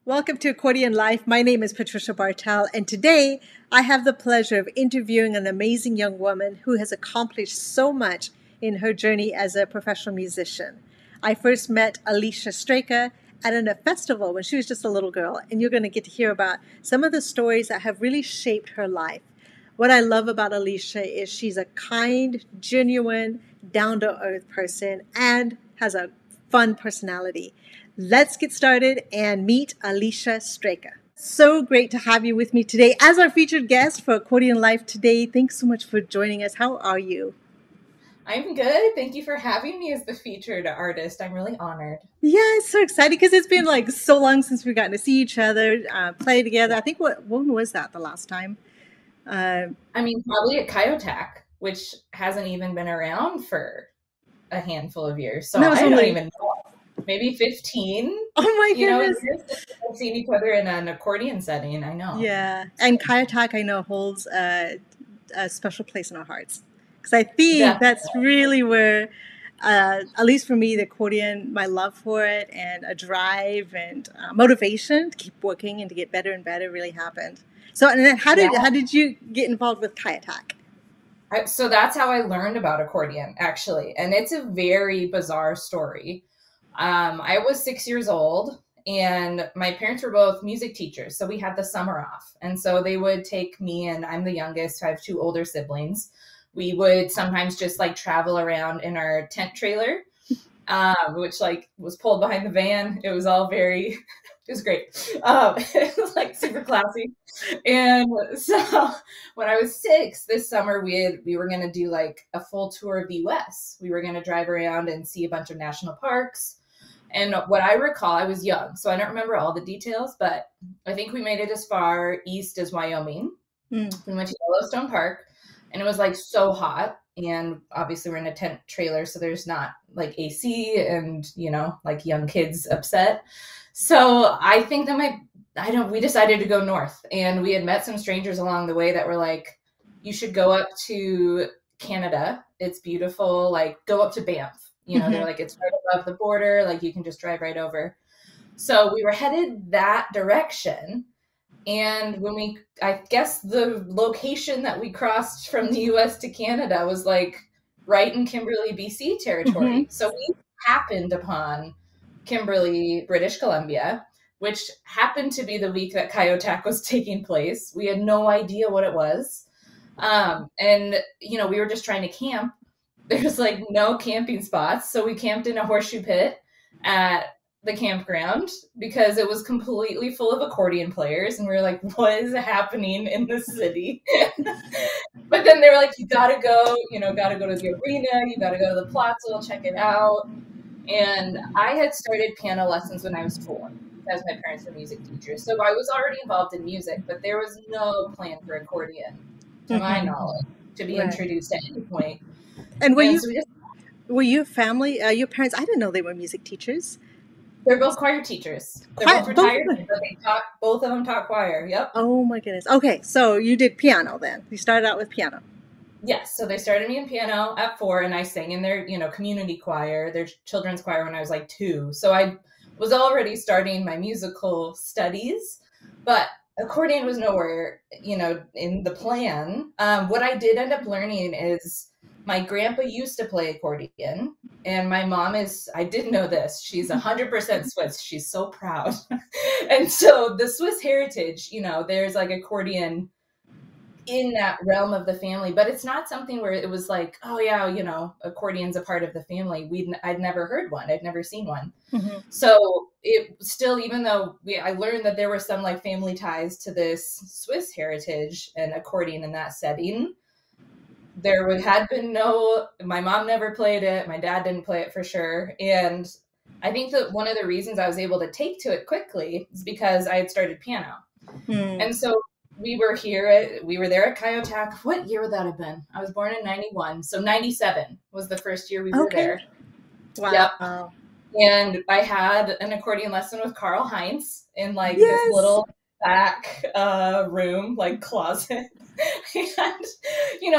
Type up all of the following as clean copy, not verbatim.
Welcome to Accordion Life. My name is Patricia Bartell, and today I have the pleasure of interviewing an amazing young woman who has accomplished so much in her journey as a professional musician. I first met Alicia Straka at a festival when she was just a little girl, and you're going to get to hear about some of the stories that have really shaped her life. What I love about Alicia is she's a kind, genuine, down-to-earth person and has a fun personality. Let's get started and meet Alicia Straka. So great to have you with me today as our featured guest for Accordion Life today. Thanks so much for joining us. How are you? I'm good. Thank you for having me as the featured artist. I'm really honored. Yeah, it's so exciting because it's been like so long since we've gotten to see each other, play together. I think when was that the last time? Probably at Kyotak, which hasn't even been around for a handful of years. So No, I don't even know. Maybe 15. Oh my goodness. We've seen each other in an accordion setting, I know. Yeah. And Kyotak, I know, holds a special place in our hearts. Because I think that's really where, at least for me, the accordion, my love for it and a drive and motivation to keep working and to get better and better really happened. So, and then how did you get involved with Kyotak? So that's how I learned about accordion, actually. And it's a very bizarre story. I was 6 years old and my parents were both music teachers. So we had the summer off. And so they would take me, and I'm the youngest. I have two older siblings. We would sometimes just like travel around in our tent trailer, which like was pulled behind the van. It was all it was great. It was like super classy. And so when I was 6 this summer, we were going to do like a full tour of the US. We were going to drive around and see a bunch of national parks. And what I recall, I was young, so I don't remember all the details, but I think we made it as far east as Wyoming. We went to Yellowstone Park, and it was like so hot. And obviously we're in a tent trailer, so there's not like AC and, like young kids upset. So I think that we decided to go north, and we had met some strangers along the way that were like, you should go up to Canada. It's beautiful. Like go up to Banff. They're like, it's right above the border. Like you can just drive right over. So we were headed that direction. And I guess the location that we crossed from the US to Canada was like right in Kimberly, BC territory. Mm-hmm. So we happened upon Kimberly, British Columbia, which happened to be the week that Kyotak was taking place. We had no idea what it was. And we were just trying to camp. There's like no camping spots. So we camped in a horseshoe pit at the campground because it was completely full of accordion players. And we were like, what is happening in the city? But then they were like, you gotta go to the arena. You gotta go to the plaza, check it out. And I had started piano lessons when I was 4. As my parents were music teachers. So I was already involved in music, but there was no plan for accordion, to my knowledge, to be introduced at any point. And were you family, your parents, I didn't know they were music teachers. They're both choir teachers. They're both retired, but both of them taught choir. Yep. Oh my goodness. Okay, so you did piano then. You started out with piano. Yes, so they started me in piano at 4, and I sang in their, community choir, their children's choir when I was like 2. So I was already starting my musical studies, but accordion was nowhere, in the plan. What I did end up learning is my grandpa used to play accordion, and my mom I didn't know this, she's 100% Swiss. She's so proud. And so the Swiss heritage, there's like accordion in that realm of the family, but it's not something where it was like, oh yeah, accordion's a part of the family. I'd never heard one. I'd never seen one. Mm-hmm. So it still, even though I learned that there were some like family ties to this Swiss heritage and accordion in that setting, had been my mom never played it. My dad didn't play it for sure. And I think that one of the reasons I was able to take to it quickly is because I had started piano. And so we were there at Kyotak. What year would that have been? I was born in 91. So 97 was the first year we were there. Wow. Yep. And I had an accordion lesson with Carl Heinz in like this little back room, like closet. And,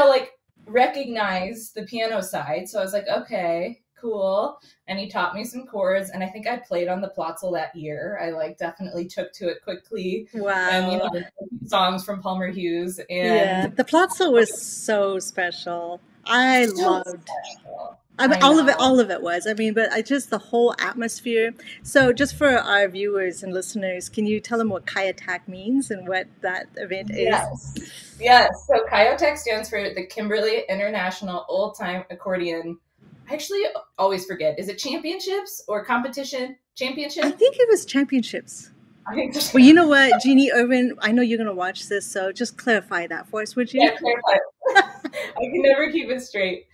like recognize the piano side. So I was like, okay, cool. And he taught me some chords, and I think I played on the Platzel that year. I like definitely took to it quickly. Wow. And, you know, songs from Palmer Hughes. And yeah, the Platzel was so special. I so loved special. I mean, all of it was. I mean, but I just the whole atmosphere. So, just for our viewers and listeners, can you tell them what Kayatak means and what that event is? Yes. So Kayatak stands for the Kimberly International Old Time Accordion. I actually always forget. Is it championships or competition? Championship? I think it was championships. I think so. Well, you know what, Jeannie Irvin, I know you're going to watch this, so just clarify that for us, would you? Yeah, clarify. I can never keep it straight.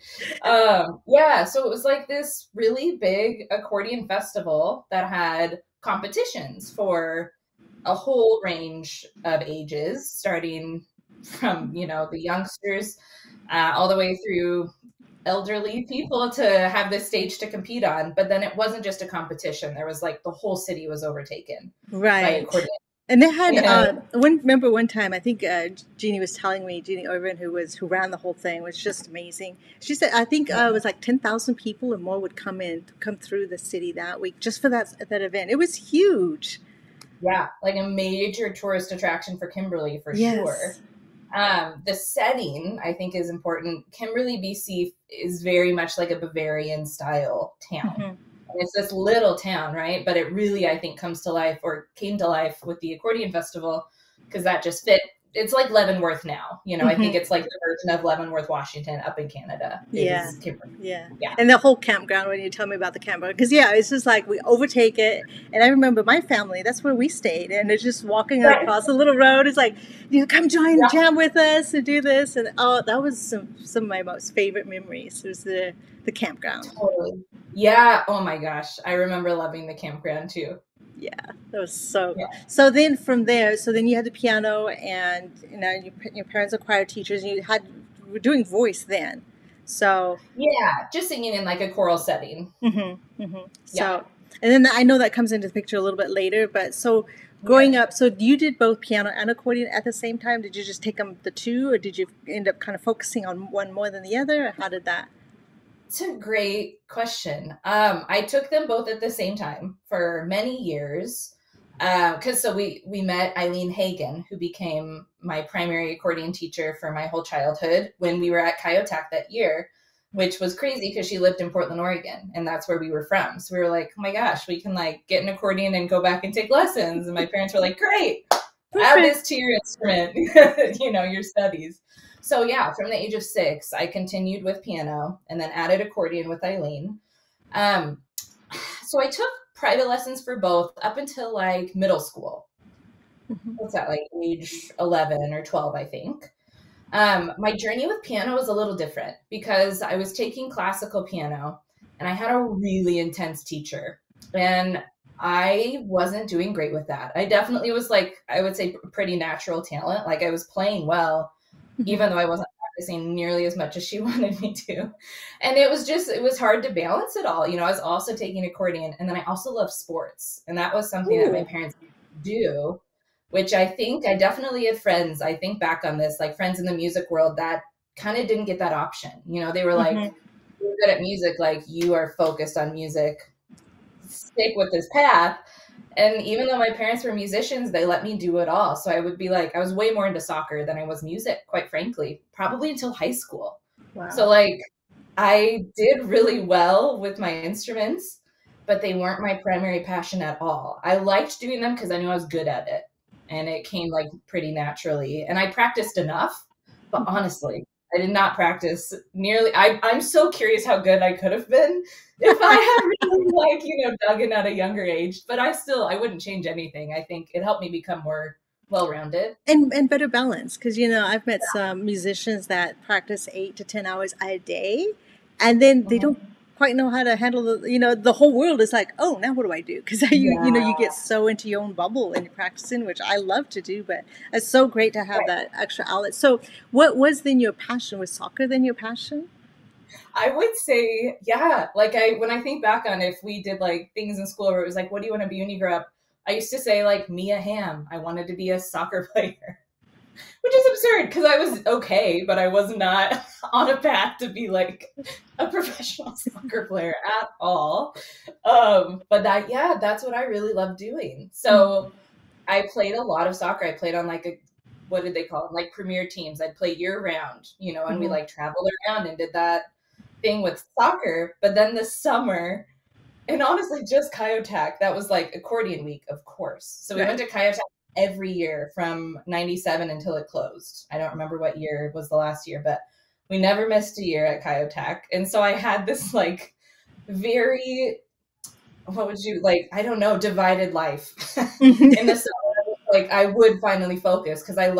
Yeah, so it was like this really big accordion festival that had competitions for a whole range of ages, starting from, you know, the youngsters all the way through elderly people to have this stage to compete on. But then it wasn't just a competition. There was like the whole city was overtaken by accordion. And they had remember one time, I think Jeannie was telling me, Jeannie Irvin, who ran the whole thing, was just amazing. She said, I think it was like 10,000 people or more would come through the city that week just for that event. It was huge. Yeah, like a major tourist attraction for Kimberly for sure. The setting, I think, is important. Kimberly, BC is very much like a Bavarian style town. And it's this little town, right? But it really, I think, came to life with the Accordion Festival, because that just fit. It's like Leavenworth now. You know, I think it's like the version of Leavenworth, Washington up in Canada. Yeah. And the whole campground, when you tell me about the campground, because it's just like we overtake it. And I remember my family, that's where we stayed. And it's just walking across the little road. It's like, come join the jam with us and do this. And that was some of my most favorite memories. It was the campground. Totally. Yeah. Oh my gosh. I remember loving the campground too. Yeah, that was so. Yeah. So then from there, you had the piano, and you know your parents are choir teachers, and you were doing voice then. So just singing in like a choral setting. So, and then I know that comes into the picture a little bit later. But so growing up, so you did both piano and accordion at the same time. Did you just take the two, or did you end up kind of focusing on one more than the other? Or how did that? It's a great question. I took them both at the same time for many years. Because we met Eileen Hagen, who became my primary accordion teacher for my whole childhood when we were at Kayatak that year, which was crazy because she lived in Portland, Oregon, and that's where we were from. So we were like, oh my gosh, we can like get an accordion and go back and take lessons. And my parents were like, great, add this to your instrument, your studies. So from the age of 6, I continued with piano and then added accordion with Eileen. So I took private lessons for both up until like middle school. What's that, like age 11 or 12, I think. My journey with piano was a little different because I was taking classical piano and I had a really intense teacher, and I wasn't doing great with that. I definitely was like, I would say pretty natural talent. Like I was playing well, even though I wasn't practicing nearly as much as she wanted me to. And it was hard to balance it all. I was also taking accordion, and then I also love sports. And that was something that my parents do, which I think I definitely had friends. I think back on this, like friends in the music world that kind of didn't get that option. They were like, you're good at music, like you are focused on music, stick with this path. And even though my parents were musicians, they let me do it all. So I would be like, I was way more into soccer than I was music, quite frankly, probably until high school. Wow. So like I did really well with my instruments, but they weren't my primary passion at all. I liked doing them because I knew I was good at it, and it came like pretty naturally. And I practiced enough, but honestly, I did not practice nearly. I'm so curious how good I could have been if I had really dug in at a younger age. But I wouldn't change anything. I think it helped me become more well-rounded and better balanced. Because I've met some musicians that practice 8 to 10 hours a day, and then they don't quite know how to handle the whole world is like, oh, now what do I do? Because you get so into your own bubble and you're practicing, which I love to do, but it's so great to have that extra outlet. So what was then your passion? Was soccer then your passion? I would say, like when I think back on if we did like things in school where it was like, what do you want to be when you grow up? I used to say like Mia Hamm. I wanted to be a soccer player. which is absurd because I was okay, but I was not on a path to be like a professional soccer player at all. But that's what I really love doing. So I played a lot of soccer. I played on like what did they call them? Like premier teams. I'd play year round, and we like traveled around and did that thing with soccer. But then this summer, and honestly, just Kayotak, that was like accordion week, of course. So we went to Kayotak every year from 97 until it closed. I don't remember what year was the last year, but we never missed a year at Kayotak. And so I had this like very, what would you like, I don't know, divided life in the summer. Like I would finally focus because I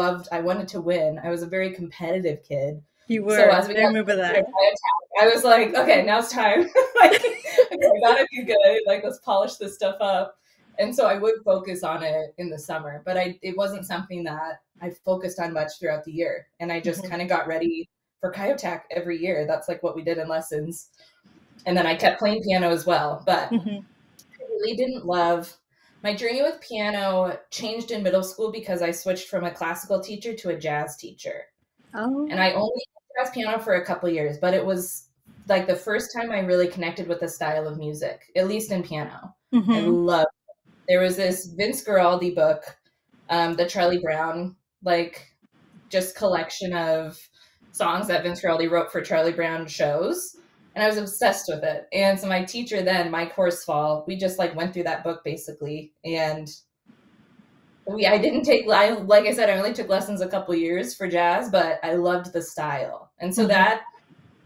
wanted to win. I was a very competitive kid. You were. So as we I remember that. I was like, okay, now it's time. Like, I gotta do good. Like, let's polish this stuff up. And so I would focus on it in the summer, but it wasn't something that I focused on much throughout the year. And I just kind of got ready for Kayotak every year. That's like what we did in lessons. And then I kept playing piano as well, but I really didn't love my journey with piano. Changed in middle school because I switched from a classical teacher to a jazz teacher. Oh. And I only did jazz piano for a couple of years, but it was like the first time I really connected with the style of music, at least in piano. I loved it. There was this Vince Guaraldi book, the Charlie Brown, like just collection of songs that Vince Guaraldi wrote for Charlie Brown shows. And I was obsessed with it. And so my teacher then, Mike Horsfall, we just like went through that book basically. And like I said, I only took lessons a couple years for jazz, but I loved the style. And so that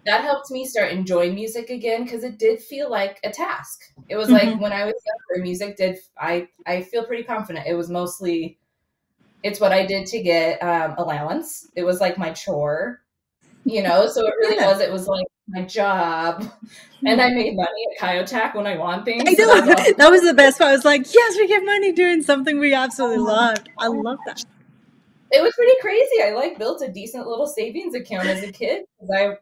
helped me start enjoying music again because it did feel like a task. It was like when I was younger, music I feel pretty confident. It was mostly, it's what I did to get allowance. It was like my chore, so it was like my job. And I made money at Kayotak when I want things. I know. That was the best part. I was like, yes, we get money doing something we absolutely loved. I love that. It was pretty crazy. I built a decent little savings account as a kid because I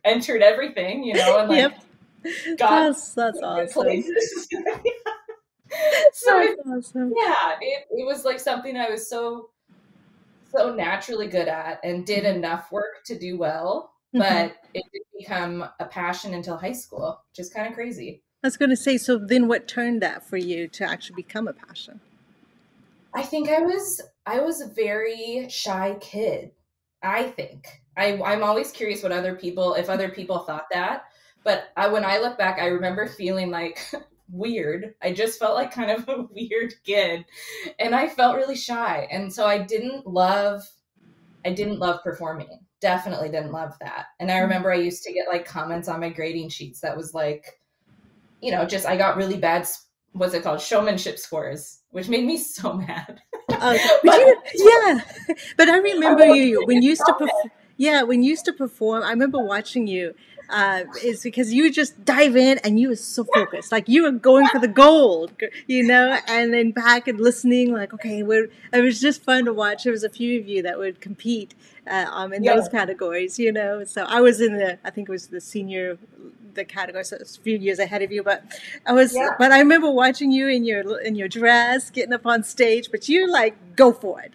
entered everything, and like that's awesome. So awesome. It was like something I was so naturally good at and did enough work to do well, but it didn't become a passion until high school, which is kind of crazy. I was going to say, so then what turned that for you to actually become a passion? I think I was a very shy kid. I think I'm always curious if other people thought that, but when I look back, I remember feeling like weird. I just felt like kind of a weird kid, and I felt really shy. And so I didn't love performing. Definitely didn't love that. And I remember I used to get like comments on my grading sheets that was like, I got really bad, what's it called? Showmanship scores, which made me so mad. But I remember when you used to perform. Yeah, when you used to perform, I remember watching you. Is because you would just dive in and you were so focused, like you were going for the gold, and then back and listening, like, okay, it was just fun to watch. There was a few of you that would compete in those categories, So I was I think it was the category, so it was a few years ahead of you, but but I remember watching you in your dress, getting up on stage, but you like go for it,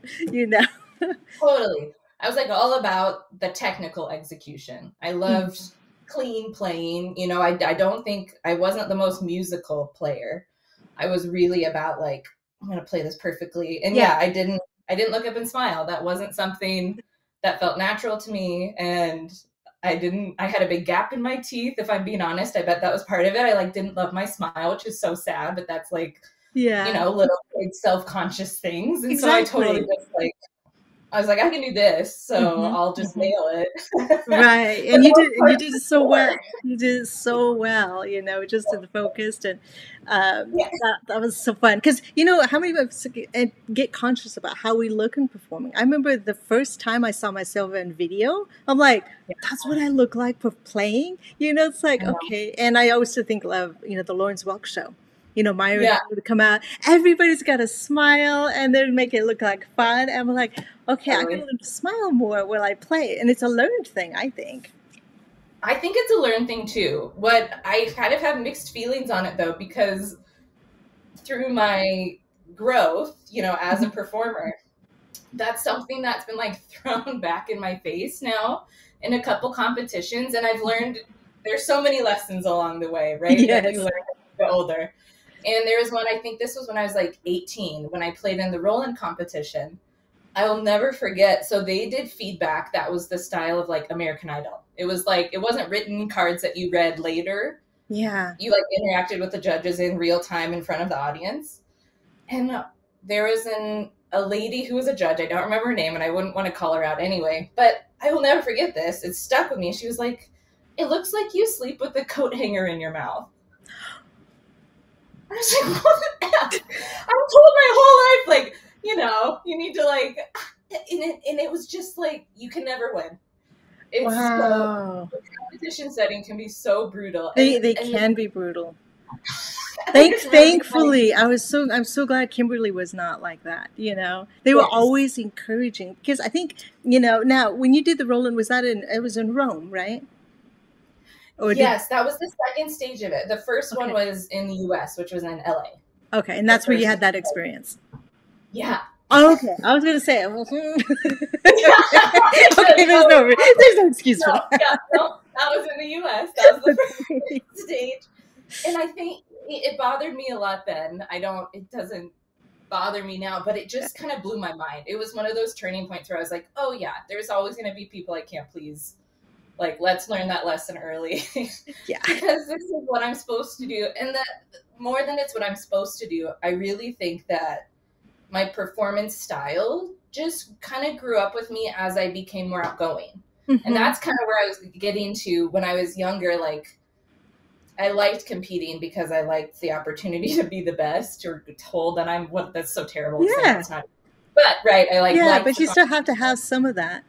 Totally. I was like all about the technical execution. I loved clean playing. I don't think I wasn't the most musical player. I was really about like, I'm going to play this perfectly. And I didn't look up and smile. That wasn't something that felt natural to me. And I had a big gap in my teeth. If I'm being honest, I bet that was part of it. I like didn't love my smile, which is so sad, but that's like, little like self-conscious things. And so I totally just like, I was like, I can do this, so I'll just nail it. Right, and you did it so well. You did it so well, just in the focused, and that was so fun. Because how many of us get conscious about how we look in performing? I remember the first time I saw myself in video, I'm like, that's what I look like for playing. It's like okay, and I always think of the Lawrence Welk show. Myra would come out, everybody's got a smile, and they'd make it look like fun. And we're like, okay, I can learn to smile more while I play. And it's a learned thing, I think. I think it's a learned thing, too. What I kind of have mixed feelings on it, though, because through my growth, as a performer, that's something that's been like thrown back in my face now in a couple competitions. And I've learned there's so many lessons along the way, right? Yes. That you learn as you get older. And there was one, I think this was when I was like 18, when I played in the Roland competition. I will never forget. So they did feedback that was the style of like American Idol. It was like, it wasn't written cards that you read later. Yeah. You like interacted with the judges in real time in front of the audience. And there was a lady who was a judge. I don't remember her name and I wouldn't want to call her out anyway, but I will never forget this. It stuck with me. She was like, "It looks like you sleep with a coat hanger in your mouth." I was like, what the F? I'm told my whole life, like, you know, you need to like, and it was just like, you can never win. It's wow. The competition setting can be so brutal. They can be brutal. Thankfully, I'm so glad Kimberly was not like that. You know, they were always encouraging, because I think, you know, now when you did the Roland, it was in Rome, right? Yes, that was the second stage of it. The first one was in the US, which was in LA. Okay, and that's where you had that experience. Yeah. Oh, okay, I was going to say. Okay, there's no excuse for that. Yeah, no, that was in the US. That was the first stage. And I think it bothered me a lot then. It doesn't bother me now, but it just kind of blew my mind. It was one of those turning points where I was like, oh yeah, there's always going to be people I can't please. Like, let's learn that lesson early. Yeah. Because this is what I'm supposed to do. And that more than it's what I'm supposed to do, I really think that my performance style just kind of grew up with me as I became more outgoing. Mm-hmm. And that's kind of where I was getting to when I was younger. Like, I liked competing because I liked the opportunity to be the best, or told that that's so terrible. Yeah. It's not, but right. I like, yeah, but you still have to have some of that.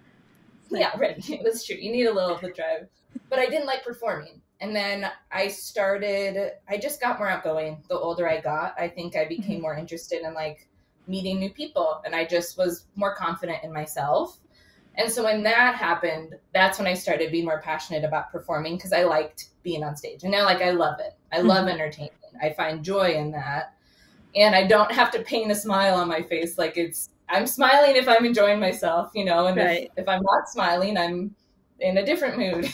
Yeah, right. That's true. You need a little of the drive. But I didn't like performing. And then I just got more outgoing. The older I got, I think I became more interested in like meeting new people. And I just was more confident in myself. And so when that happened, that's when I started being more passionate about performing, because I liked being on stage. And now, like, I love it. I love entertainment. I find joy in that. And I don't have to paint a smile on my face. Like, I'm smiling if I'm enjoying myself, you know, and if I'm not smiling, I'm in a different mood.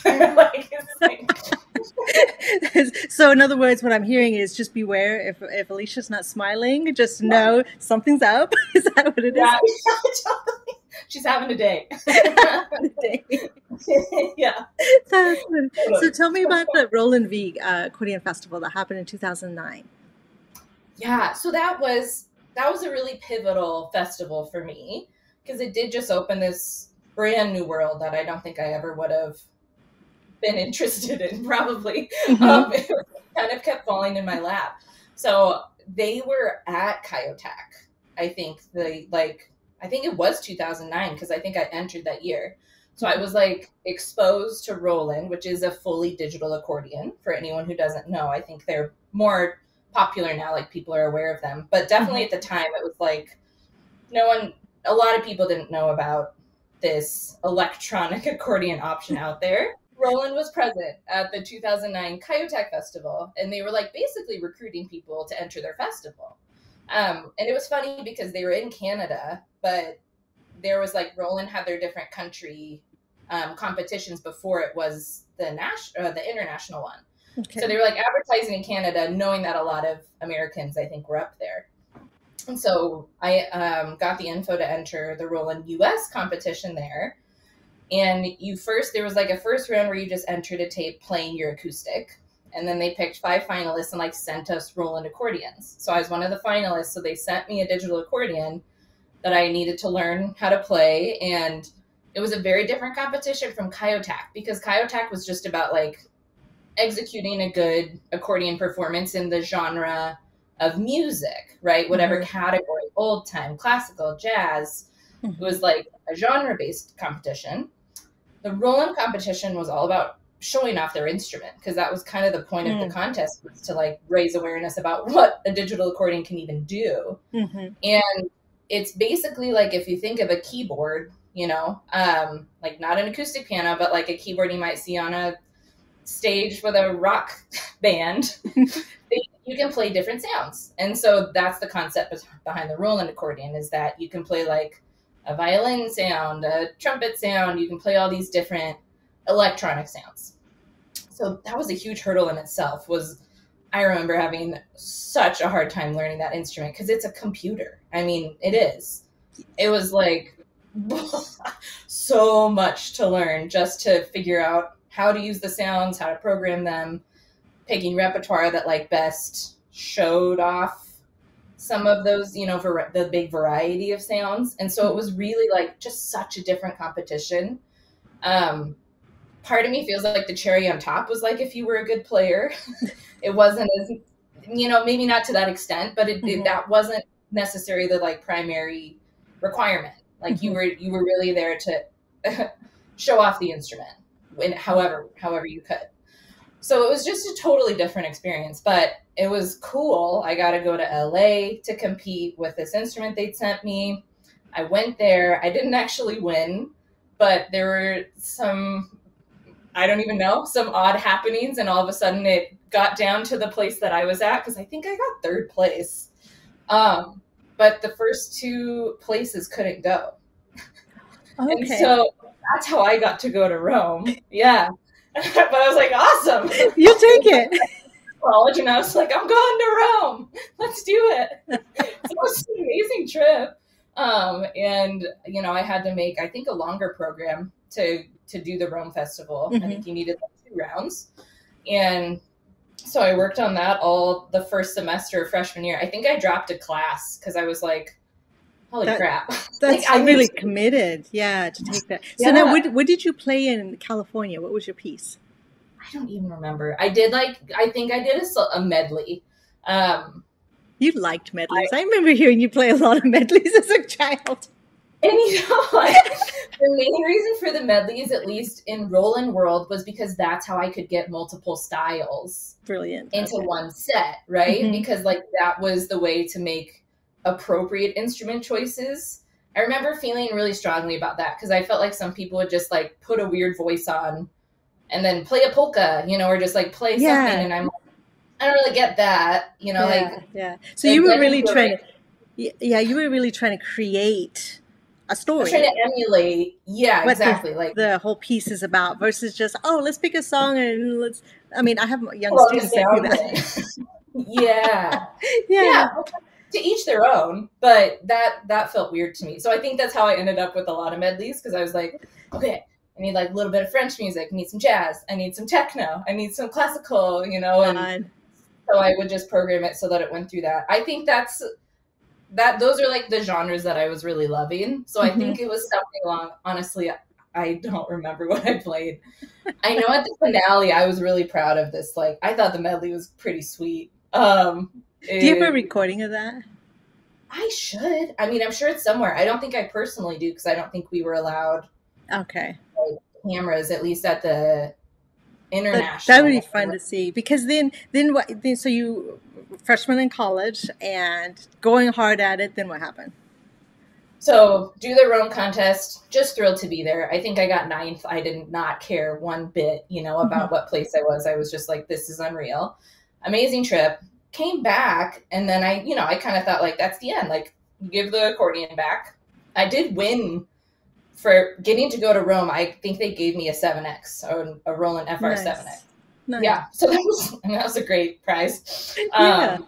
So in other words, what I'm hearing is just beware if Alicia's not smiling, just know something's up. Is that what it is? Yeah, totally. She's having a day. Yeah. So tell me about the Roland V Accordion Festival that happened in 2009. Yeah, so that was a really pivotal festival for me, because it did just open this brand new world that I don't think I ever would have been interested in, probably. It kind of kept falling in my lap. So they were at Kyotac. I think it was 2009, because I think I entered that year. So I was like exposed to Roland, which is a fully digital accordion. For anyone who doesn't know, I think they're more popular now, like people are aware of them, but definitely at the time it was like a lot of people didn't know about this electronic accordion option out there. Roland was present at the 2009 Kyotac Festival, and they were like basically recruiting people to enter their festival. And it was funny because they were in Canada, but there was like Roland had their different country competitions before it was the international one. Okay. So they were like advertising in Canada, knowing that a lot of Americans, I think, were up there. And so I got the info to enter the Roland US competition there. And there was like a first round where you just entered a tape playing your acoustic. And then they picked 5 finalists and like sent us Roland accordions. So I was one of the finalists. So they sent me a digital accordion that I needed to learn how to play. And it was a very different competition from Kyotac, because Kyotac was just about like executing a good accordion performance in the genre of music, right? Whatever category, old time, classical, jazz. It was like a genre-based competition. The Roland competition was all about showing off their instrument, because that was kind of the point of the contest, was to like raise awareness about what a digital accordion can even do. And it's basically like, if you think of a keyboard, you know, like not an acoustic piano, but like a keyboard you might see on a stage with a rock band, you can play different sounds. And so that's the concept behind the Roland accordion, is that you can play like a violin sound, a trumpet sound. You can play all these different electronic sounds. So that was a huge hurdle in itself. I remember having such a hard time learning that instrument because it's a computer. I mean, it is. It was like so much to learn just to figure out how to use the sounds, how to program them, picking repertoire that like best showed off some of those, you know, the big variety of sounds. And so it was really like just such a different competition. Part of me feels like the cherry on top was like if you were a good player. It wasn't as, you know, maybe not to that extent, but that wasn't necessarily the like primary requirement. Like you were really there to show off the instrument in however you could. So it was just a totally different experience, but it was cool. I got to go to LA to compete with this instrument they'd sent me. I went there. I didn't actually win, but there were some, I don't even know, some odd happenings. And all of a sudden it got down to the place that I was at because I think I got third place. But the first two places couldn't go. Okay. And so that's how I got to go to Rome. Yeah. But I was like, awesome. You'll take it. College, and I was like, I'm going to Rome. Let's do it. So it was an amazing trip. And, you know, I had to make, I think, a longer program to do the Rome Festival. I think you needed like 2 rounds. And so I worked on that all the first semester of freshman year. I think I dropped a class because I was like, holy crap. That's like, really committed. Yeah, to take that. So now what did you play in California? What was your piece? I don't even remember. I think I did a medley. You liked medleys. I remember hearing you play a lot of medleys as a child. And you know what? The main reason for the medleys, at least in Roland world, was because that's how I could get multiple styles into one set, right? Because like that was the way to make appropriate instrument choices. I remember feeling really strongly about that because I felt like some people would just like put a weird voice on and then play a polka, you know, or just like play something. And I'm like, I don't really get that, you know, So you were really trying to create a story. I'm trying to emulate. Yeah, what exactly. Like the whole piece is about versus just, let's pick a song and I mean, I have young students that do that. Yeah. To each their own, but that felt weird to me. So I think that's how I ended up with a lot of medleys because I was like, okay, I need like a little bit of French music. I need some jazz. I need some techno. I need some classical, you know, and so I would just program it so that it went through that. I think those are like the genres that I was really loving. So I think it was something along, honestly, I don't remember what I played. I know at the finale, I was really proud of this. Like, I thought the medley was pretty sweet. Do you have a recording of that? I should. I mean, I'm sure it's somewhere. I don't think I personally do because I don't think we were allowed cameras, at least at the international. That would be fun to see because then so you freshman in college and going hard at it, then what happened? So do the Rome contest, just thrilled to be there. I think I got 9th. I did not care one bit, you know, about what place I was. I was just like, this is unreal. Amazing trip. Came back, and then I kind of thought like, that's the end. Like, give the accordion back. I did win for getting to go to Rome. I think they gave me a 7X or a Roland FR7X. Nice. Yeah, so that was a great prize. So I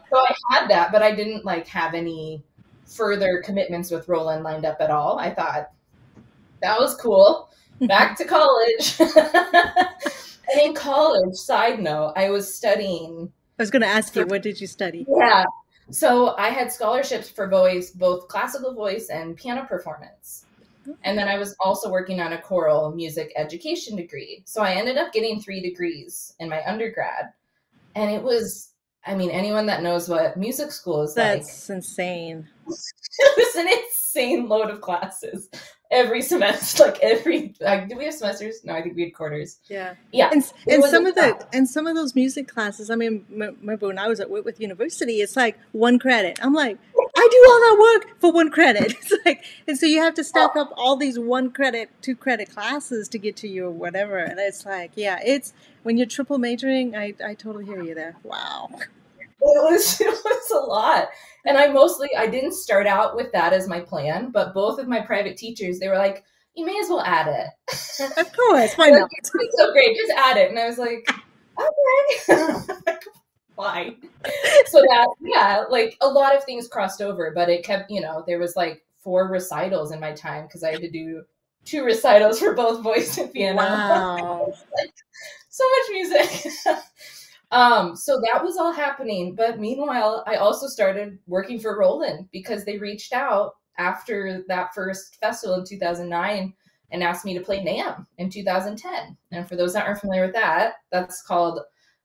had that, but I didn't like have any further commitments with Roland lined up at all. I thought that was cool. Back to college. And in college, side note, I was studying. I was going to ask you, what did you study? Yeah. So I had scholarships for voice, both classical voice and piano performance. And then I was also working on a choral music education degree. So I ended up getting 3 degrees in my undergrad. And it was, I mean, anyone that knows what music school is That's insane. It was an insane load of classes every semester. Do we have semesters? No, I think we had quarters. Yeah. And some of those music classes, I mean, remember when I was at Whitworth University, it's like 1 credit. I'm like, I do all that work for 1 credit. It's like, and so you have to stack up all these 1 credit, 2 credit classes to get to your whatever. And it's like, it's when you're triple majoring, I totally hear you there. Wow. It was a lot. And I didn't start out with that as my plan, but both of my private teachers, they were like, you may as well add it. Of course, why not? It's so great, just add it. And I was like, okay. Why? So that, yeah, like a lot of things crossed over, but it kept, there was like 4 recitals in my time because I had to do 2 recitals for both voice and piano. Wow. Like, so much music. So that was all happening. But meanwhile, I also started working for Roland because they reached out after that first festival in 2009 and asked me to play NAMM in 2010. And for those that aren't familiar with that, that's called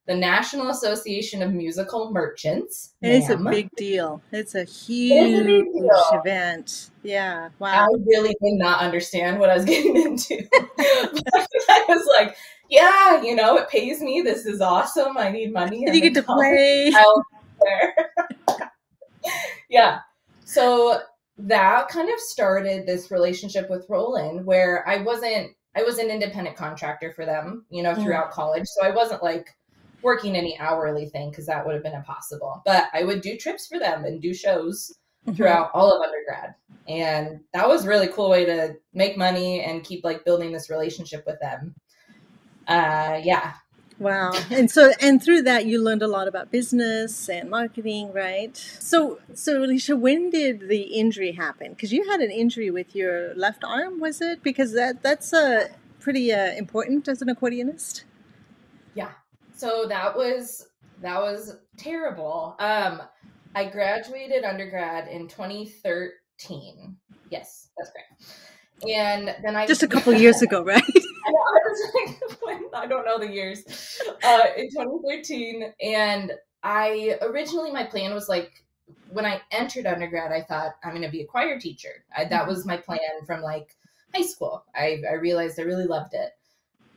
the National Association of Musical Merchants. It's a NAMM. big deal. It's a huge event. Yeah. Wow. I really did not understand what I was getting into. I was like, yeah, it pays me. This is awesome. I need money. And you get to play. I'll be there. Yeah. So that kind of started this relationship with Roland where I was an independent contractor for them, throughout college. So I wasn't like working any hourly thing because that would have been impossible. But I would do trips for them and do shows throughout all of undergrad. And that was a really cool way to make money and keep like building this relationship with them. Yeah. Wow. And through that, you learned a lot about business and marketing, right? So Alicia, when did the injury happen? Because you had an injury with your left arm, was it? Because that's pretty important as an accordionist. Yeah. So that was terrible. I graduated undergrad in 2013. Yes, that's correct. And then just a couple years ago, right? I don't know the years. In 2013, and originally my plan was like when I entered undergrad, I thought I'm going to be a choir teacher. That was my plan from like high school. I realized I really loved it.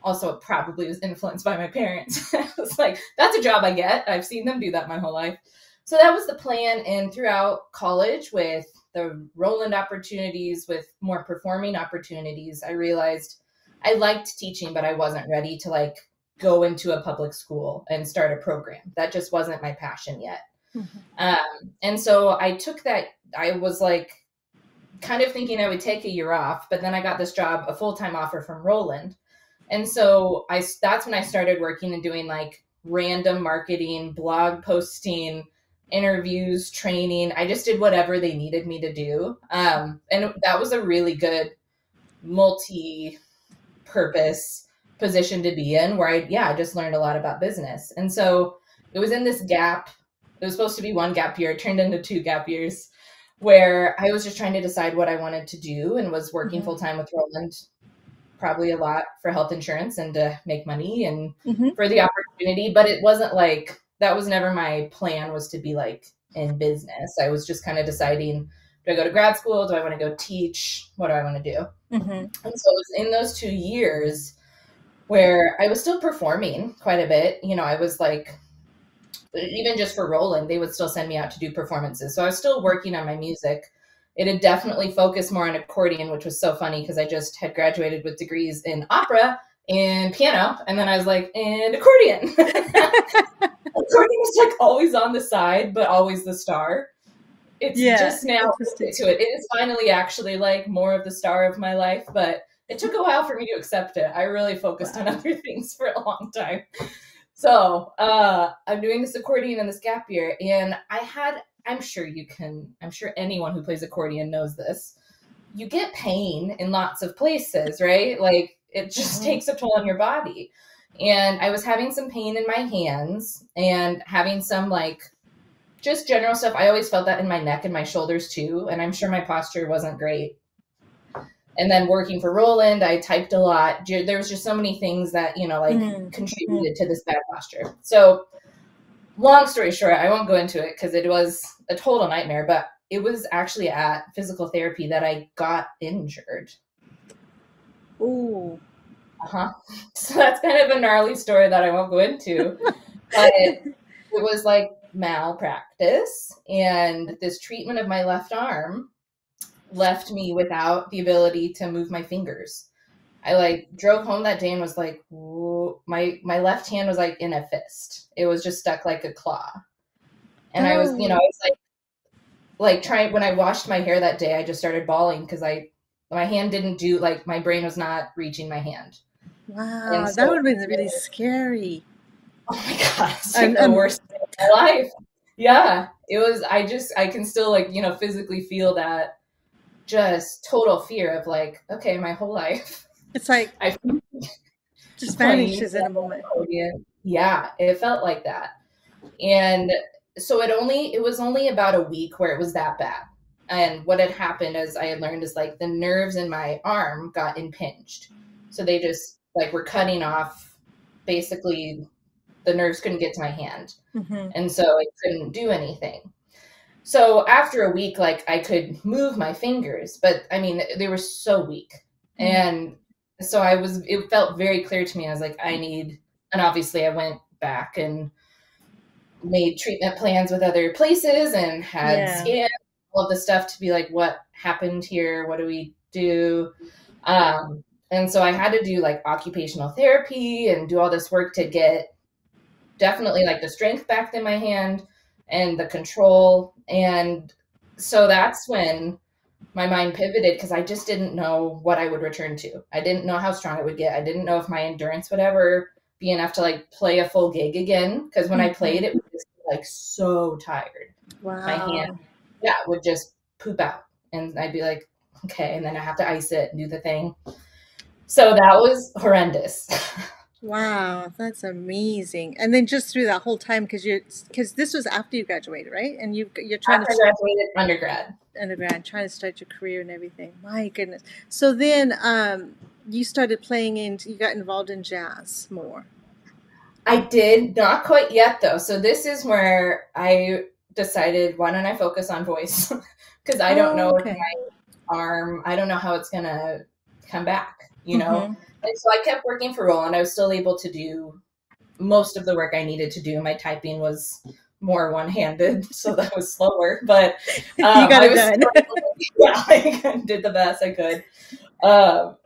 Also, it probably was influenced by my parents. I was like, that's a job I get. I've seen them do that my whole life. So that was the plan. And throughout college with the Roland opportunities, with more performing opportunities, I realized I liked teaching, but I wasn't ready to like go into a public school and start a program. That just wasn't my passion yet. Mm-hmm. And so I took that. I was like kind of thinking I would take a year off, but then I got this job, a full-time offer from Roland. And so that's when I started working and doing like random marketing, blog posting, interviews, training. I just did whatever they needed me to do. And that was a really good multi-purpose position to be in where I just learned a lot about business. And so it was in this gap. It was supposed to be 1 gap year. It turned into 2 gap years where I was just trying to decide what I wanted to do and was working full-time with Roland, probably a lot for health insurance and to make money and for the opportunity. But it wasn't like, that was never my plan, was to be like in business. I was just kind of deciding, do I go to grad school? Do I want to go teach? What do I want to do? And so it was in those 2 years where I was still performing quite a bit. I was like, even just for Roland, they would still send me out to do performances. So I was still working on my music. It had definitely focused more on accordion, which was so funny because I just had graduated with degrees in opera and piano. And then I was like, and accordion. Accordion was like always on the side, but always the star. It's just now to it. It is finally actually like more of the star of my life, but it took a while for me to accept it. I really focused on other things for a long time. So I'm doing this accordion in this gap year, and I'm sure anyone who plays accordion knows this. You get pain in lots of places, right? Like it just takes a toll on your body. And I was having some pain in my hands and having some like just general stuff. I always felt that in my neck and my shoulders too. And I'm sure my posture wasn't great. And then working for Roland, I typed a lot. There was just so many things that, contributed to this bad posture. So long story short, I won't go into it because it was a total nightmare, but it was actually at physical therapy that I got injured. Ooh. So that's kind of a gnarly story that I won't go into. But it was like malpractice, and this treatment of my left arm left me without the ability to move my fingers. I like drove home that day and was like, whoa, my left hand was like in a fist. It was just stuck like a claw. And I was like like when I washed my hair that day, I just started bawling because my hand didn't do, like, my brain was not reaching my hand. Wow, that would have been really scary. Oh my God, it's like the worst day of my life. Yeah, it was, I can still, like, you know, physically feel that just total fear of, like, okay, my whole life. It's like, just vanishes in a moment. Yeah, it felt like that. And so it was only about a week where it was that bad. And what had happened, as I had learned, is like the nerves in my arm got impinged. So they just like were cutting off, basically the nerves couldn't get to my hand. Mm-hmm. And so I couldn't do anything. So after a week, like I could move my fingers, but I mean, they were so weak. Mm-hmm. And so it felt very clear to me. I was like, and obviously I went back and made treatment plans with other places and had scans, all of the stuff to be like, what happened here? What do we do? And so I had to do like occupational therapy and do all this work to get definitely like the strength back in my hand and the control. And so that's when my mind pivoted, because I just didn't know what I would return to. I didn't know how strong it would get. I didn't know if my endurance would ever be enough to like play a full gig again. Because when I played, it was just like so tired. Wow. My hand, would just poop out. And I'd be like, okay. And then I have to ice it and do the thing. So that was horrendous. Wow, that's amazing. And then just through that whole time, because this was after you graduated, right? And you're trying after to graduated undergrad, trying to start your career and everything. My goodness. So then you started you got involved in jazz more. I did not quite yet though. So this is where I decided, why don't I focus on voice? Because I don't know if my arm, I don't know how it's gonna come back, you know? And so I kept working for Roland. I was still able to do most of the work I needed to do. My typing was more one-handed, so that was slower. But you got it done. I did the best I could.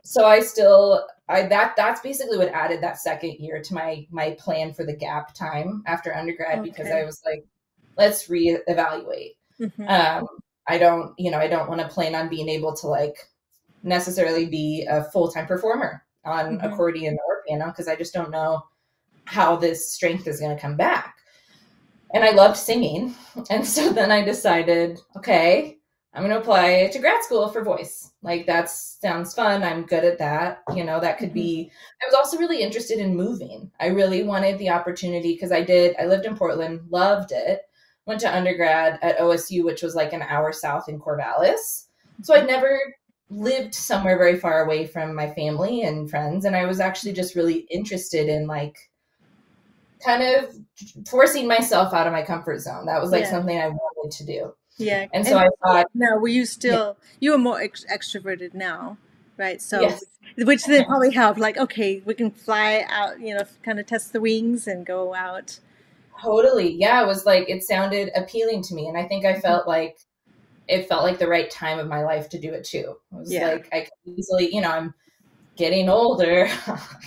So that's basically what added that second year to my plan for the gap time after undergrad, because I was like, let's reevaluate. I don't want to plan on being able to like necessarily be a full-time performer on accordion or piano, because I just don't know how this strength is going to come back. And I loved singing. And so then I decided, okay, I'm going to apply to grad school for voice. Like, that sounds fun. I'm good at that. You know, that could be, I was also really interested in moving. I really wanted the opportunity, because I lived in Portland, loved it, went to undergrad at OSU, which was like an hour south in Corvallis. So I'd never lived somewhere very far away from my family and friends. And I was actually just really interested in like kind of forcing myself out of my comfort zone. That was like something I wanted to do. Yeah. And so I thought, now, were you still, you were more extroverted now, right? So, which then probably helped, like, okay, we can fly out, you know, kind of test the wings and go out. Totally. Yeah. It was like, it sounded appealing to me. And I think I felt like, it felt like the right time of my life to do it too. It was like, I could easily, you know, I'm getting older,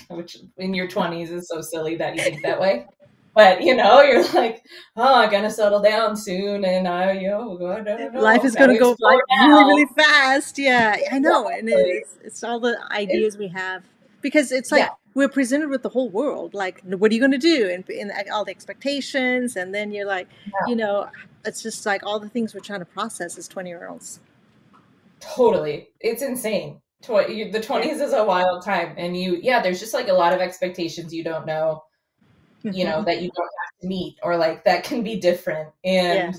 which in your 20s is so silly that you think that way. But, you know, you're like, oh, I'm going to settle down soon. And I don't know. Life is going to go like really, really fast. Yeah, I know. And it's all the ideas we have. Because it's like we're presented with the whole world. Like, what are you going to do? And all the expectations. And then you're like, you know, it's just like all the things we're trying to process as 20-year-olds. Totally. It's insane. The 20s is a wild time. And there's just like a lot of expectations you don't know, you know, that you don't have to meet, or like that can be different. And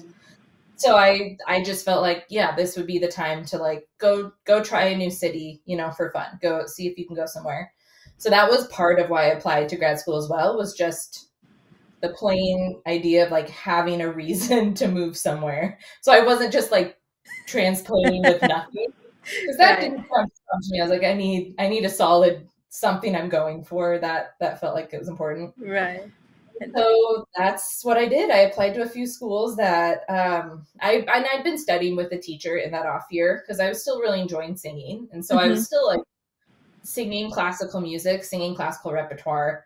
so I just felt like, this would be the time to like go try a new city, you know, for fun, go see if you can go somewhere. So that was part of why I applied to grad school as well, was just the plain idea of like having a reason to move somewhere. So I wasn't just like transplanting with nothing, because that didn't come to me. I was like, I need a solid something I'm going for that felt like it was important. Right. So that's what I did. I applied to a few schools that I'd been studying with a teacher in that off year, because I was still really enjoying singing. And so I was still like singing classical music, singing classical repertoire.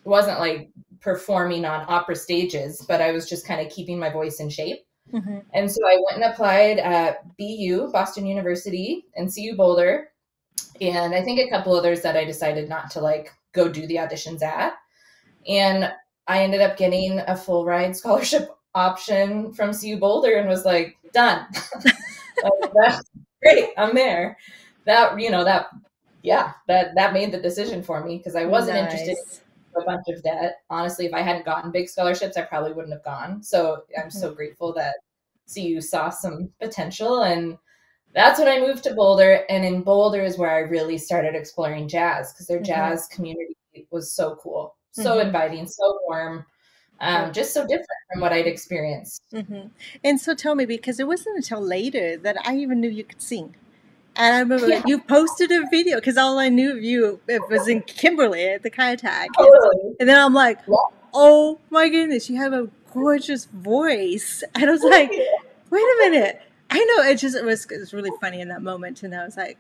Wasn't like performing on opera stages, but I was just kind of keeping my voice in shape. Mm-hmm. And so I went and applied at BU, Boston University, and CU Boulder. And I think a couple others that I decided not to like go do the auditions at. And I ended up getting a full ride scholarship option from CU Boulder and was like, done. That's great. I'm there. That, you know, that made the decision for me because I wasn't interested in a bunch of debt. Honestly, if I hadn't gotten big scholarships, I probably wouldn't have gone. So I'm so grateful that CU saw some potential, and that's when I moved to Boulder. And in Boulder is where I really started exploring jazz because their jazz community was so cool, so inviting, so warm, just so different from what I'd experienced. And so tell me, because it wasn't until later that I even knew you could sing. And I remember you posted a video because all I knew of you was in Kimberly at the kayak. And then I'm like, oh my goodness, you have a gorgeous voice. And I was like, wait a minute. I know it was really funny in that moment. And I was like,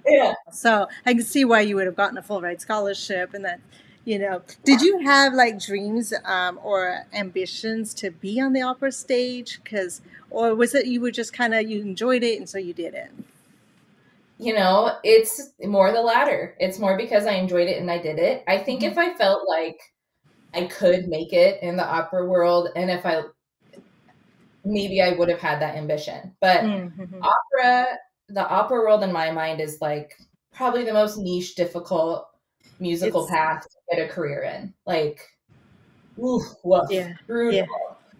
so I can see why you would have gotten a full ride scholarship. And that, you know, did you have like dreams or ambitions to be on the opera stage? Or was it you were just you enjoyed it and so you did it? You know, it's more the latter. It's more because I enjoyed it and I did it. I think if I felt like I could make it in the opera world, and maybe I would have had that ambition. But the opera world in my mind is like probably the most niche, difficult musical path to get a career in. Like, brutal.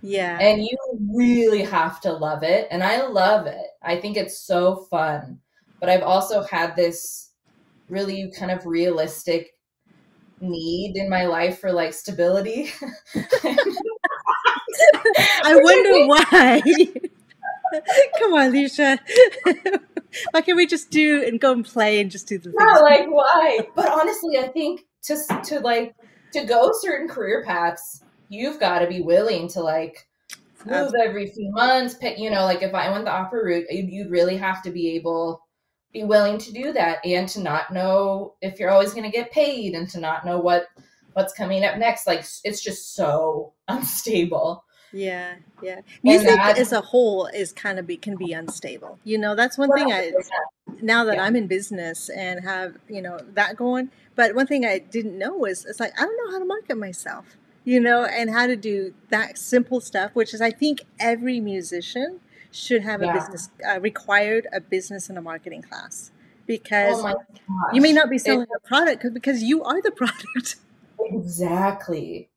Yeah. And you really have to love it. And I love it. I think it's so fun. But I've also had this really kind of realistic need in my life for like stability. I wonder why. Come on, Alicia. Why can't we just do and go and play and just do the things? Yeah, like why? But honestly, I think to go certain career paths, you've got to be willing to like move every few months. Pick, you know, like if I went the opera route, you'd really have to be willing to do that, and to not know if you're always going to get paid, and to not know what's coming up next. Like it's just so unstable. Yeah. Music as a whole can be unstable. You know, that's one thing now that I'm in business and have, you know, that going. But one thing I didn't know was it's like, I don't know how to market myself, you know, and how to do that simple stuff, which is I think every musician should have a business, required a business and a marketing class, because you may not be selling a product because you are the product. Exactly.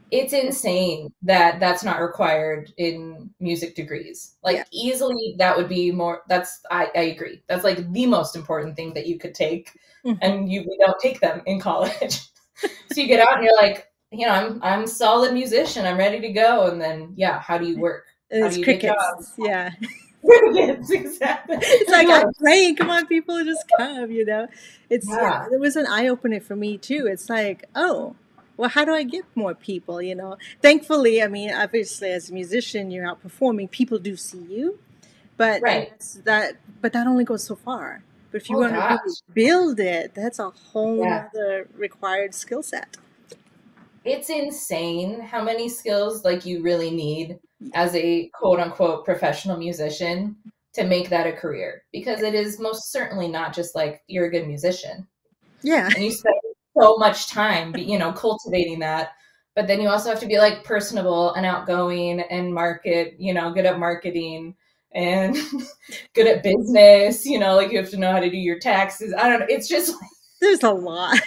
It's insane that that's not required in music degrees. Like easily that would be more, I agree. That's like the most important thing that you could take, and we don't take them in college. So you get out and you're like, you know, I'm a solid musician. I'm ready to go. And then, how do you work? How do you get jobs? Yeah. Crickets, exactly. It's like, I'm praying, come on, people, just come, you know. It was an eye-opener for me too. It's like, oh, well, how do I get more people, you know? Thankfully, I mean, obviously, as a musician, you're out performing. People do see you. But that only goes so far. But if you want to really build it, that's a whole other required skill set. It's insane how many skills like you really need as a quote unquote professional musician to make that a career, because it is most certainly not just like you're a good musician. Yeah. And you spend so much time, you know, cultivating that. But then you also have to be like personable and outgoing and good at marketing and good at business, you know, like you have to know how to do your taxes. I don't know. It's just like, there's a lot.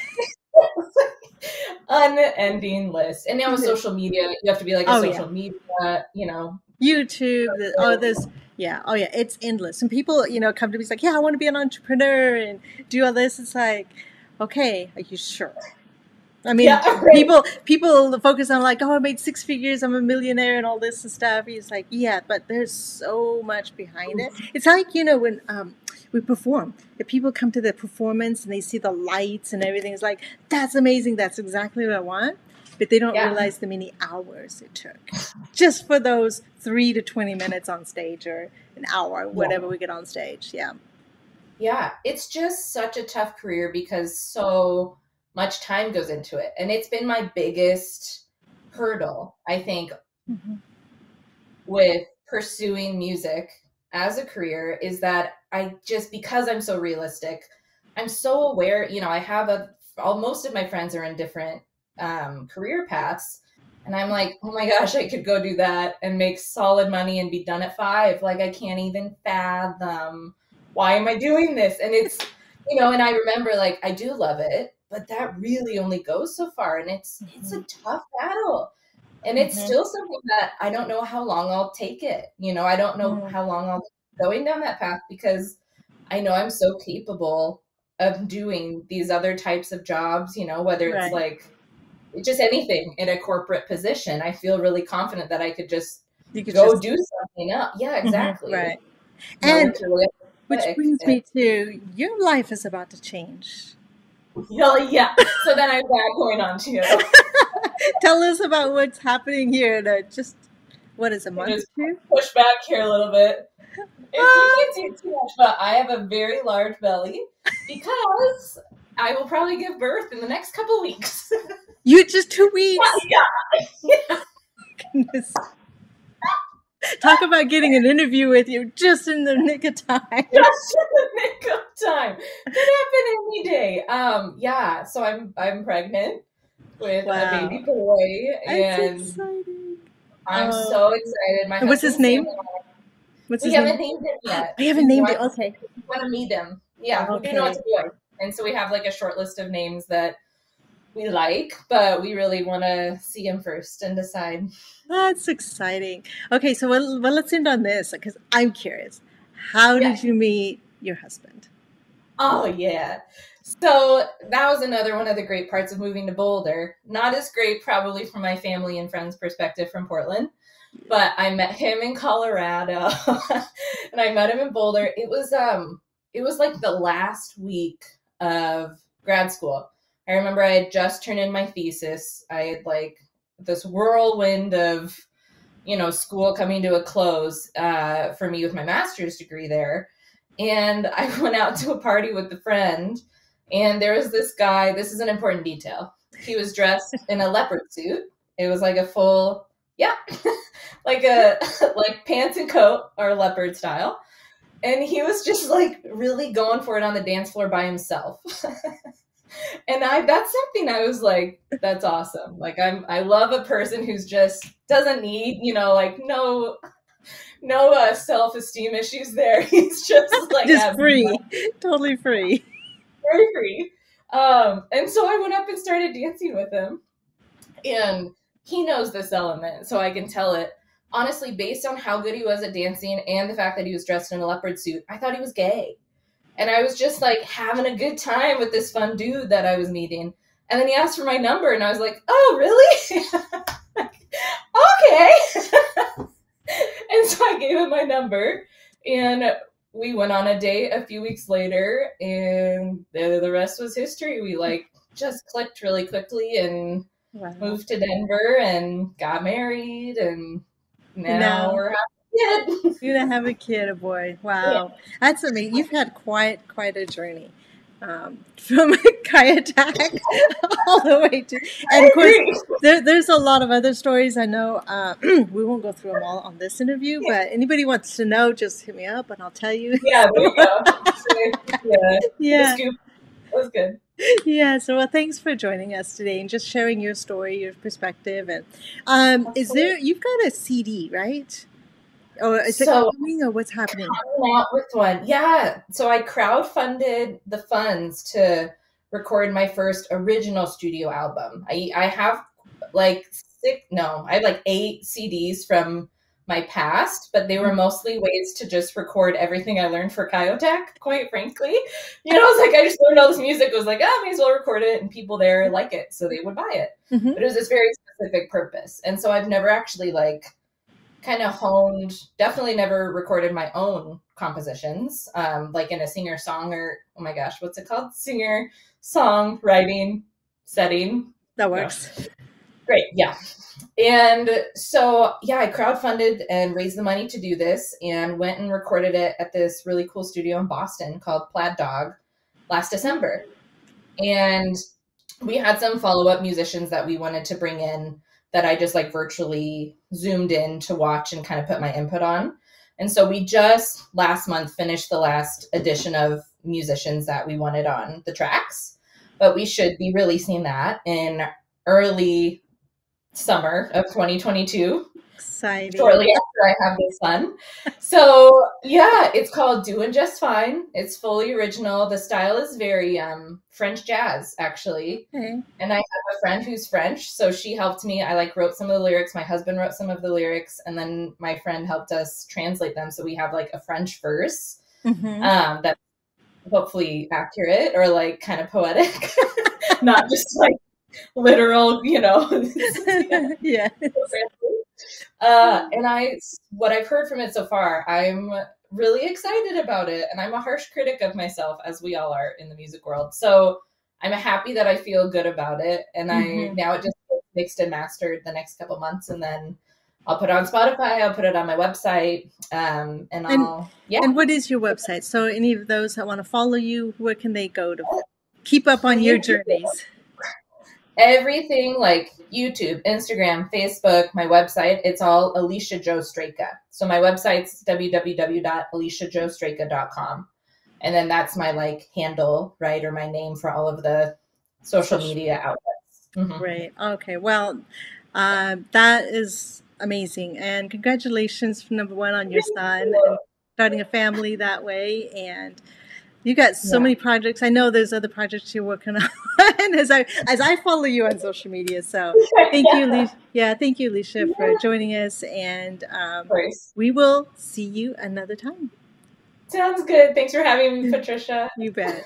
Unending list. And now with social media, you have to be like a social media, you know. YouTube, it's endless. And people, you know, come to me, it's like, I want to be an entrepreneur and do all this. It's like, okay, are you sure? I mean, people focus on like, I made 6 figures, I'm a millionaire and all this and stuff. It's like, but there's so much behind it. It's like, you know, when we perform, if people come to the performance and they see the lights and everything, it's like, that's amazing, that's exactly what I want. But they don't realize the many hours it took just for those 3 to 20 minutes on stage, or an hour, whatever we get on stage. Yeah, it's just such a tough career because so much time goes into it. And it's been my biggest hurdle, I think, with pursuing music as a career is that because I'm so realistic, I'm so aware, I have most of my friends are in different career paths. And I'm like, oh my gosh, I could go do that and make solid money and be done at 5. Like, I can't even fathom, why am I doing this? And it's, and I remember, like, I do love it, but that really only goes so far. And it's a tough battle. And it's still something that I don't know how long I'll take it. I don't know how long I'll be going down that path, because I know I'm so capable of doing these other types of jobs, whether it's like just anything in a corporate position. I feel really confident that I could just do something else. Yeah, exactly. Right. And which brings me to your life is about to change. Yeah. So then I'm back going on to you. Tell us about what's happening here. What is a month? Just push back here a little bit. If you can't see it too much, but I have a very large belly because I will probably give birth in the next couple of weeks. You just 2 weeks? Yeah. Goodness. Talk about getting an interview with you just in the nick of time. Just in the nick of time. Could happen any day. Yeah. So I'm pregnant with a baby boy, and exciting. I'm so excited. What's his name? We haven't named him yet. We haven't named it. Okay. We want to meet him. Yeah, we do know it's a boy, and so we have like a short list of names that we like, but we really want to see him first and decide. That's exciting. Okay, so let's end on this, because I'm curious. How did you meet your husband? Oh, yeah. So that was another one of the great parts of moving to Boulder. Not as great probably from my family and friends' perspective from Portland, but I met him in Colorado and I met him in Boulder. It was like the last week of grad school. I remember I had just turned in my thesis. I had like this whirlwind of, school coming to a close for me with my master's degree there. And I went out to a party with a friend, and there was this guy. This is an important detail. He was dressed in a leopard suit. It was like a full, like pants and coat or leopard style. And he was just like really going for it on the dance floor by himself. And that's something I was like, that's awesome. Like I love a person who's just doesn't need, no self-esteem issues there. He's just like just free, totally free, very free. And so I went up and started dancing with him, and he knows this element, so I can tell it. Honestly, based on how good he was at dancing and the fact that he was dressed in a leopard suit, I thought he was gay. And I was just like having a good time with this fun dude that I was meeting. And then he asked for my number, and I was like, oh, really? Okay. And so I gave him my number, and we went on a date a few weeks later, and the rest was history. We just clicked really quickly and moved to Denver and got married, and now we're having a kid. You're gonna have a kid, a boy. Wow. Yeah. That's amazing. You've had quite a journey. From kayak all the way to, and of course there's a lot of other stories I know. We won't go through them all on this interview, but anybody wants to know, just hit me up and I'll tell you. Yeah, there you go. Yeah. The scoop. That was good. Yeah, so thanks for joining us today and just sharing your story, your perspective. And you've got a CD, right? Or is it coming, or what's happening? Coming out with one. Yeah. So I crowdfunded the funds to record my first original studio album. I have I have 8 CDs from my past, but they were mostly ways to just record everything I learned for Kyotech, quite frankly. I was like, I just learned all this music. It was like, I may as well record it, and people there like it, so they would buy it. Mm-hmm. But it was this very specific purpose. And so I've never actually kind of honed, definitely never recorded my own compositions, in a singer-song or, oh my gosh, what's it called? Singer-songwriting setting. That works. Yeah. Great, yeah. And so, I crowdfunded and raised the money to do this and went and recorded it at this really cool studio in Boston called Plaid Dog last December. And we had some follow-up musicians that we wanted to bring in that I just like virtually zoomed in to watch and kind of put my input on. And so we just last month finished the last edition of musicians that we wanted on the tracks, but we should be releasing that in early summer of 2022. Exciting. Shortly after I have this son. So yeah, it's called Doing Just Fine. It's fully original. The style is very French jazz, actually. Okay. And I have a friend who's French, so she helped me. I like wrote some of the lyrics. My husband wrote some of the lyrics, and then my friend helped us translate them. So we have like a French verse that's hopefully accurate or like kind of poetic, not just like literal, Yeah. And what I've heard from it so far, I'm really excited about it. And I'm a harsh critic of myself, as we all are in the music world. So I'm happy that I feel good about it. And now it just gets mixed and mastered the next couple months. And then I'll put it on Spotify. I'll put it on my website. And what is your website? So any of those that want to follow you, where can they go to keep up on your journeys? Everything like YouTube, Instagram, Facebook, my website, it's all Alicia Jo Straka. So my website's www.aliciajostraka.com. And then that's my like handle, right? Or my name for all of the social media outlets. Right. Okay. Well, that is amazing. And congratulations, number one, on your son and starting a family that way. And you got so many projects. I know there's other projects you're working on as I follow you on social media. So thank you, Alicia. Yeah, thank you, Alicia, for joining us. And we will see you another time. Sounds good. Thanks for having me, Patricia. You bet.